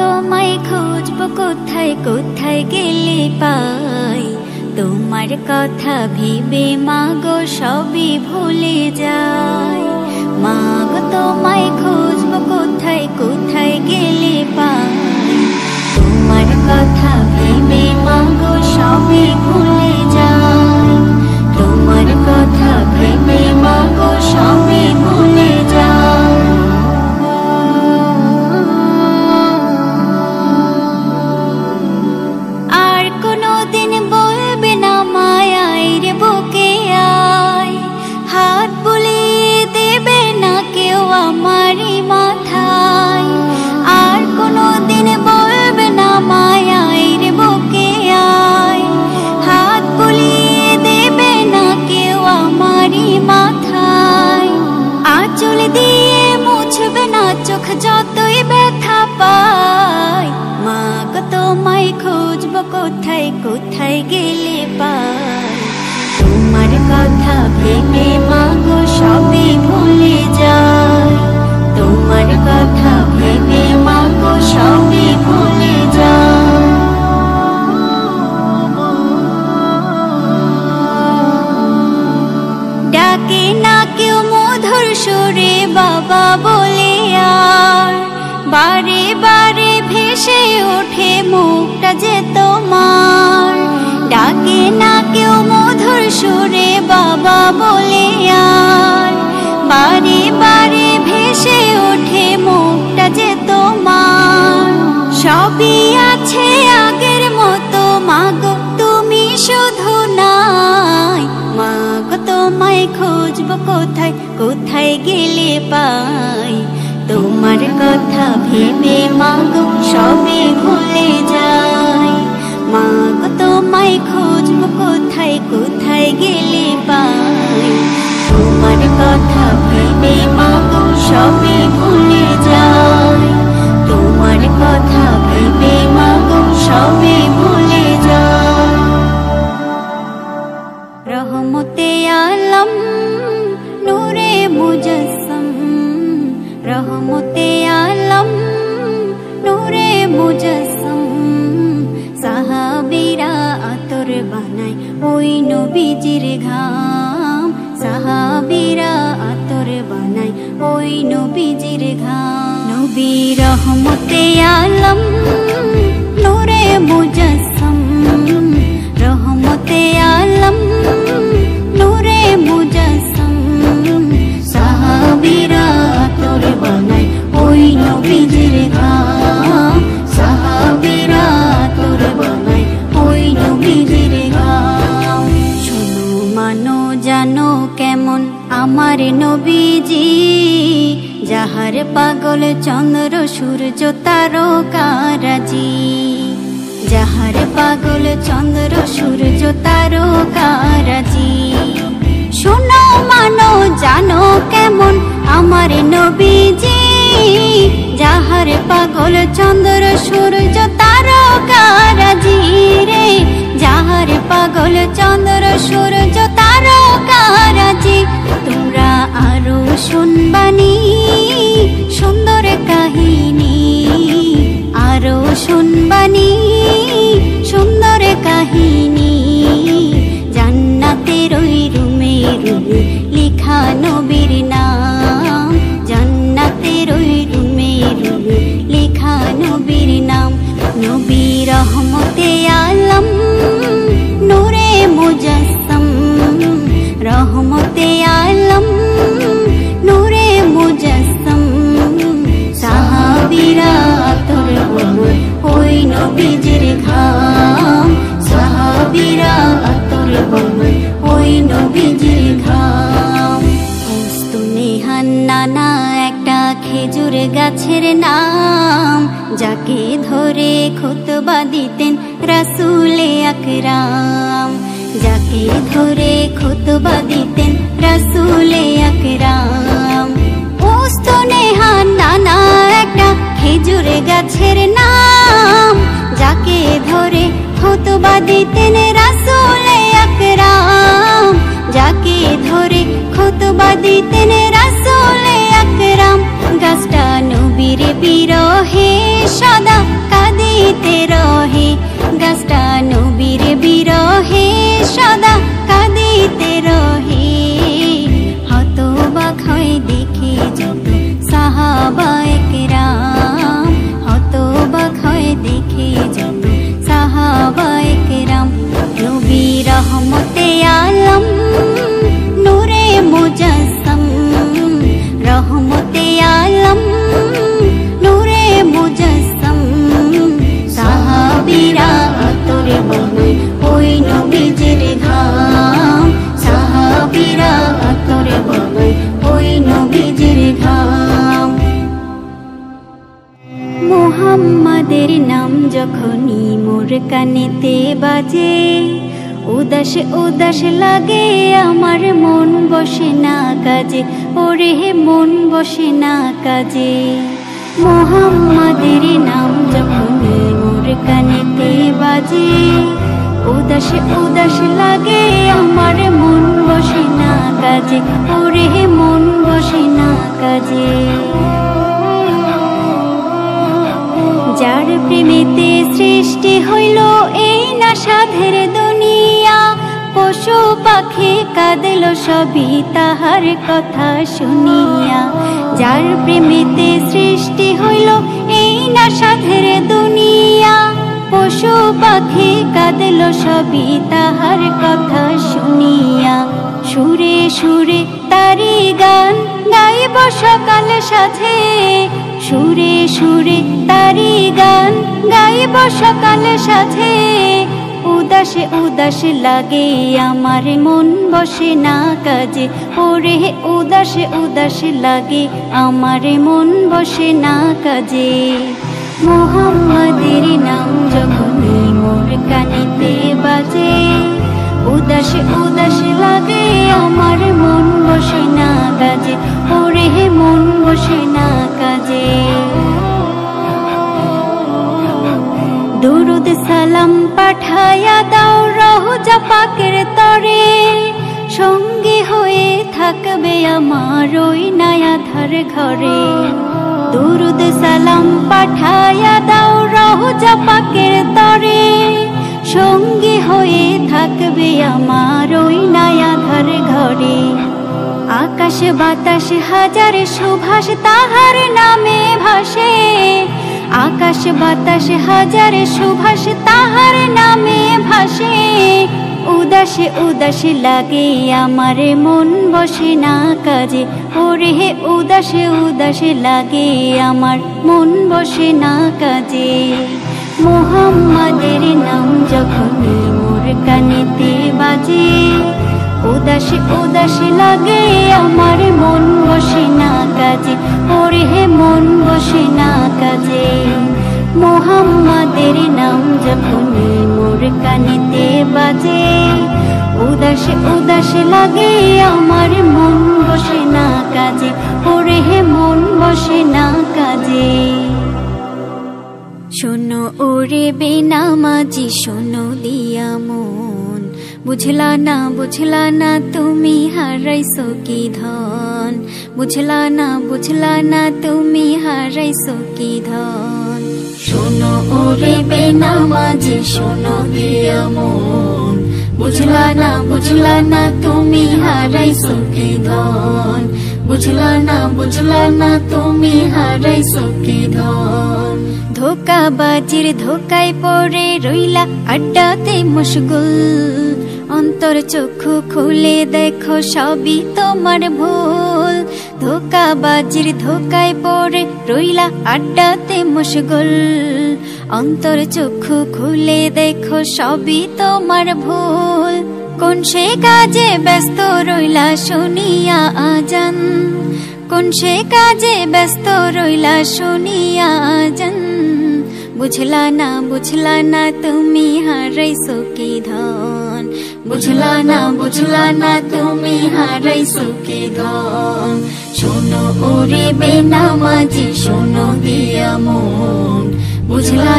তোমায় খুঁজবো কোথায় কোথায় গেলে পাই, তোমার কথা ভেবে মাগো সবই ভুলে যাই। মাগো তোমায় খুঁজবো কোথায় কোথায় গেলে পাই, তোমার কথা ভেবে মাগো সবই ভুলে যাই। তোমার কথা ভেবে মাগো সবই ভুলে যাই। আর কোনোদিন বলবে না মায়ার বুকে আয়, হাত বুলিয়ে দেবে না কেউ আমারই মাথায়। আর কোনোদিন বলবে না মায়ার বুকে আয়, হাত বুলিয়ে দেবে না কেউ আমারই মাথায়। আঁচল দিয়ে মুছবে না চোখ যতই ব্যথা পায়, মাগো তোমায় খুঁজবো কোথায় কোথায় গেলে পাই, তোমার কথা ভেবে মাগো সবই ভুলে যাই। তোমার কথা ভেবে মাগো সবই ভুলে যাই। ডাকে না কেউ মধুর সুরে বাবা বলে, আর বারে বারে ভেসে ওঠে মুখটা যে তোমার। ডাকে না কেউ মধুর সুরে বাবা বলে, আর বারে বারে ভেসে ওঠে মুখটা যে তোমার। সবই আছে আগের মতো মাগো তুমি শুধু নাই, মাগো তোমায় খুঁজবো কোথায় কোথায় গেলে পাই, তোমার কথা ভেবে মাগো সবই ভুলে যাই। মাগো তোমায় খুঁজবো কোথায় কোথায় গেলে পাই, তোমার কথা ভেবে মাগো সবই ভুলে যাই। তোমার কথা ভেবে মাগো সবই ভুলে যাই। রহমতে আলম নূরে মুজস্সম, রহমতে আলম নূরে মুজস্সম। সাহাবীরা আতর বানায় ওই নবীজির ঘাম, সাহাবীরা আতর বানায় ওই নবীজির ঘাম। নবী রহমতে আলম নূরে মুজস্সম, রহমতে আলম নূরে মুজস্সম। সাহাবীরা আতর বানায় ওই নবীজির ঘাম, সাহাবীরা আতর বানায় ওই নবীজির ঘাম। শোনো মানো জানো কেমন আমার নবীজি, যাহার পাগল চন্দ্র সূর্য তারকারাজি। যাহার পাগল চন্দ্র সূর্য তারকারাজি। শোনো মানো জানো কেমন আমার নবীজি, যাহার পাগল চন্দ্র সূর্য তারকারাজি রে। যাহার পাগল চন্দ্র সূর্য তারকারাজি। তোমরা আরো শুনবানি সুন্দর কাহিনী, আরো শুনবানি সুন্দর কাহিনী। জান্নাতের ওই রুমে রুমে লিখা নবীর নাম, জান্নাতের ওই রুমে রুমে লিখা নবীর নাম। নবী রহমতে আলম নূরে মুজস্সম, রহমতে আলম নূরে মুজস্সম। সাহাবীরা আতর বানায় ওই নবীজির ঘাম, সাহাবীরা আতর বানায় ওই নবীজির ঘাম। উস্তুনেহান নানা একটা খেজুর গাছের নাম, যাকে ধরে খুতবা দিতেন রাসূলে আকরাম, যাকে ধরে খুতবা দিতেন রাসূলে আকরাম। উস্তুনেহান নানা একটা খেজুর গাছের নাম, যাকে ধরে খুতবা দিতেন রাসূলে আকরাম, যাকে ধরে খুতবা দিতেন রাসূলে আকরাম। গাছটা নবীর বিরহে সদা মুহাম্মাদের নাম যখনই মোর কানেতে বাজে, উদাস উদাস লাগে আমার, মন বসে না কাজে, ওরে মন বসে না কাজে। মুহাম্মাদের নাম যখনই মোর কানেতে বাজে, উদাস উদাস লাগে আমার, মন বসে না কাজে, ওরে মন বসে না কাজে। যার প্রেমেতে সৃষ্টি হইল এই না সাধের দুনিয়া, পশু পাখি কাঁদল সবই তাহার কথা শুনিয়া। যার প্রেমেতে সৃষ্টি হইল এই না সাধের দুনিয়া, পশু পাখি কাঁদল সবই তাহার কথা শুনিয়া। সুরে সুরে তারি গান গাইব সকাল সাথে, সুরে সুরে তারি গান গাইব সকাল সাথে। উদাসে উদাস লাগে আমার, মন বসে না কাজে, ওরে উদাসে উদাস লাগে আমার, মন বসে না কাজে। মুহাম্মাদের নাম যখনই মোর কানেতে বাজে, উদাস উদাস লাগে আমার, মন বসে না কাজে, ওরে মন বসে না কাজে। দুরুদ সালাম পাঠায়া দাও রওজা পাকের তরে, সঙ্গী হয়ে থাকবে আমার ওই নায়াধার ঘরে। দুরুদ সালাম পাঠায়া দাও রওজা পাকের তরে, সঙ্গী হয়ে থাকবে আমার ওই নায়াধার ঘরে। আকাশ বাতাস হাজার সুভাষ তাহার নামে ভাসে, আকাশ বাতাস হাজার সুভাষ তাহার নামে ভাসে। উদাসে উদাস লাগে আমার, মন বসে না কাজে, ওরে উদাসে উদাস লাগে আমার, মন বসে না কাজে। মুহাম্মাদের নাম যখনই মোর কানেতে বাজে, উদাস উদাস লাগে আমার, মন বসে না কাজে, ওরে মন বসে না কাজে। মুহাম্মাদের নাম যখনই মোর কানেতে বাজে, উদাস উদাস লাগে আমার, মন বসে না কাজে, ওরে মন বসে না কাজে। শোনো ওরে বেনামাজি শোনো দিয়া মন, বুঝলা না তুমি হারাইছো কি ধন, বুঝলা না তুমি হারাইছো কি ধন। শোনো ওরে বেনামাজি শোনো দিয়া মন, বুঝলা না তুমি হারাইছো কি ধন, বুঝলা না তুমি হারাইছো কি ধন। ধোকাবাজির ধোকায় পড়ে রইলা আড্ডাতে মশগুল, অন্তর চক্ষু খুলে দেখো সবই তোমার ভুল। ধোকাবাজির ধোকায় পড়ে রইলা আড্ডাতে মশগুল, অন্তর চক্ষু খুলে দেখো সবই তোমার ভুল। কোন সে কাজে ব্যস্ত রইলা শুনিয়া আজান, কোন সে কাজে ব্যস্ত রইলা শুনিয়া আজান। বুঝলা না তুমি হারাইছো কি ধন, বুঝলা না তুমি হারাইছো কি ধন। শোনো ওরে বেনামাজি শোনো দিয়া মন, বুঝলা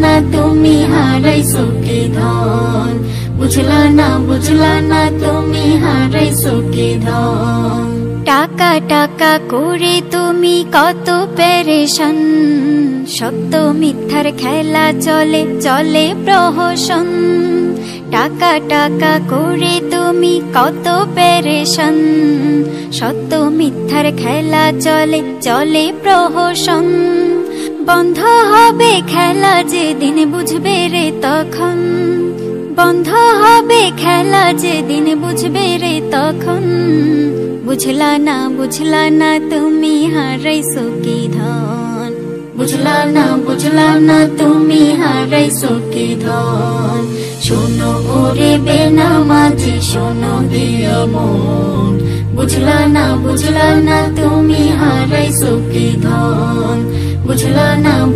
না তুমি হারাইছো কি ধন, বুঝলা না তুমি হারাইছো কি ধন। টাকা টাকা করে তুমি কত পেরেশান, সত্য মিথ্যার খেলা চলে চলে প্রহসন। টাকা টাকা করে তুমি কত পেরেশান, সত্য মিথ্যার খেলা চলে চলে প্রহসন। বন্ধ হবে খেলা যেদিন বুঝবে রে তখন, বন্ধ হবে খেলা যেদিন বুঝবে রে তখন। বুঝলা না তুমি হারাইছো কি ধন, বুঝলা না তুমি হারাইছো কি ধন। শোনো ওরে বেনামাজি শোনো দিয়া মন, বুঝলা না তুমি হারাইছো কি ধন, বুঝলা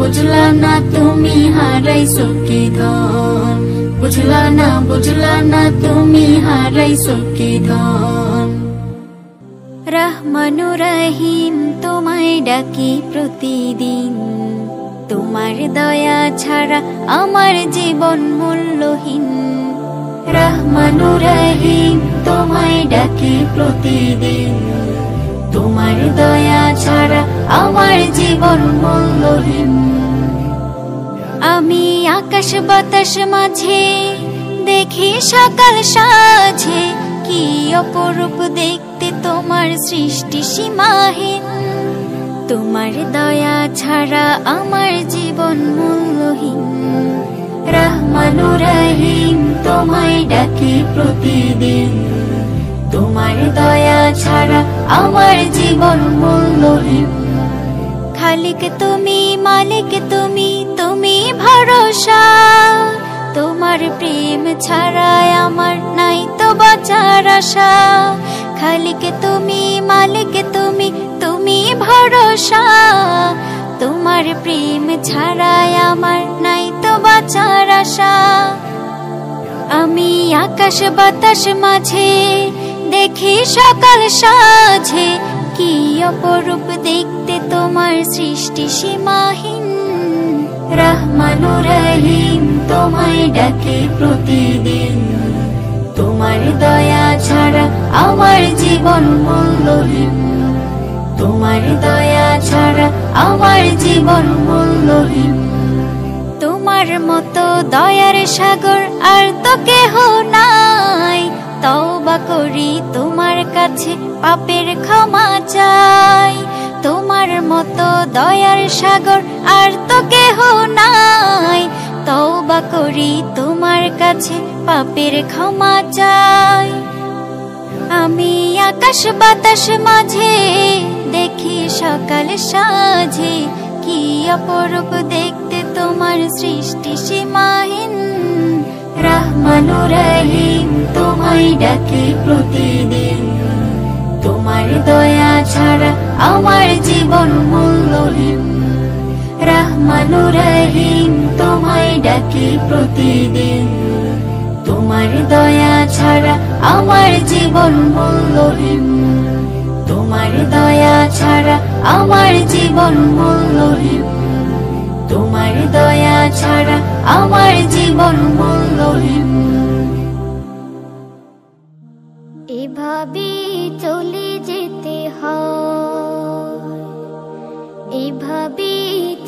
বুঝলা না তুমি হারাইছো কি ধন, বুঝলা না তুমি হারাইছো কি ধন। রহমানু রহিম তোমায় ডাকি প্রতিদিন, তোমার দয়া ছাড়া আমার জীবন মূল্যহীন। রহমানু রহিম তোমায় ডাকি প্রতিদিন, তোমার দয়া ছাড়া আমার জীবন মূল্যহীন। আমি আকাশ বাতাস মাঝে দেখি সকাল সাঝে, কি অপরূপ দেখতে তোমার সৃষ্টি সীমাহীন। তোমার দয়া ছাড়া আমার জীবন মূল্যহীন। রহমানু রহিম তোমায় ডাকি প্রতিদিন, তোমার দয়া ছাড়া আমার জীবন মূল্যহীন। খালিক তুমি, মালিক তুমি, তুমি ভরসা, তোমার প্রেম ছাড়া আমার নাই তো বাঁচার আশা। খালিক তুমি, মালিক তুমি, তুমি ভরসা, তোমার প্রেম ছাড়া আমার নাই তো বাঁচার আশা। আমি আকাশ বাতাস মাঝে দেখি সকাল সাঝে, কি অপরূপ দেখতে তোমার সৃষ্টি সীমাহীন। রহমানু রহিম তোমায় ডাকি প্রতিদিন, তোমার দয়া ছাড়া আমার জীবন মূল্যহীন। তোমার দয়া ছাড়া আমার জীবন মূল্যহীন। তোমার মতো দয়ার সাগর আর তো কেহ নাই, তওবা করি তোমার কাছে পাপের ক্ষমা চাই। তোমার মতো দয়ার সাগর আর তো কেহ নাই, তওবা করি তোমার কাছে পাপের ক্ষমা চাই। আমি আকাশ বাতাস মাঝে দেখি সকাল সাঝে, কি অপরূপ দেখতে তোমার সৃষ্টি সীমাহীন। রহমানু রহিম তোমায় ডাকি প্রতিদিন, তোমার দয়া ছাড়া আমার জীবন মূল্যহীন। রহমানু রহিম তোমায় ডাকি প্রতিদিন, তোমার দয়া ছাড়া আমার জীবন মূল্যহীন। তোমার দয়া ছাড়া আমার জীবন মূল্যহীন। তোমার দয়া ছাড়া আমার জীবন মূল্যহীন। এভাবে চলে যেতে হয়, এভাবে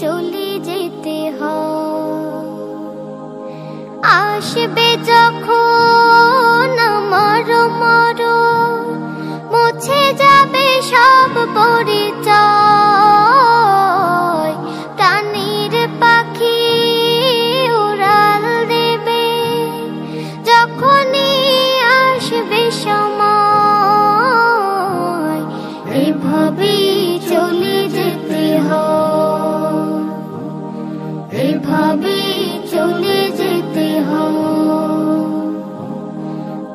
চলে যেতে হয়। আসবে যখন আমার মরণ, মুছে যাবে সব পরিচয়। প্রাণীর পাখি উড়াল দেবে যখনই আসবে সময়। এভাবেই চলে যেতে হয়, এভাবেই চলে যেতে হয়।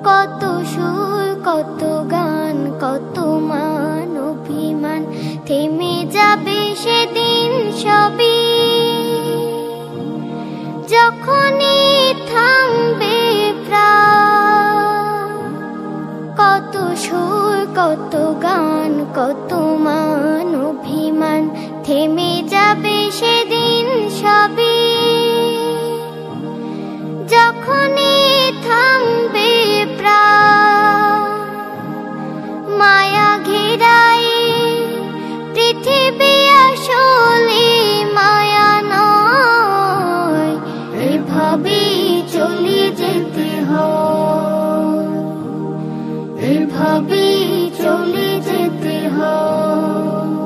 কত সুর, কত গান, কত মান অভিমান, থেমে যাবে সেদিন সবই। যখনই থামবে প্রাণ, কত সুর, কত গান, কত মান অভিমান, থেমে যাবে সেদিন সবই। যখনই থামবে প্রাণ, মায়া ঘেরাই পৃথিবী আসলে মায়া নয়। এভাবেই চলে যেতে হয়, এভাবেই চলে যেতে হয়।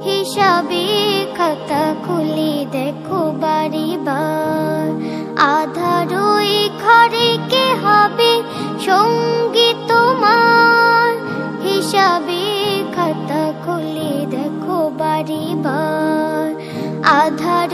হিসাবে খাতা খুলে দেখো বারে বার, আধার ওই ঘরে কে হবে সঙ্গী তোমার। হিসাবে খাতা খুলে দেখো বারে বার, আধার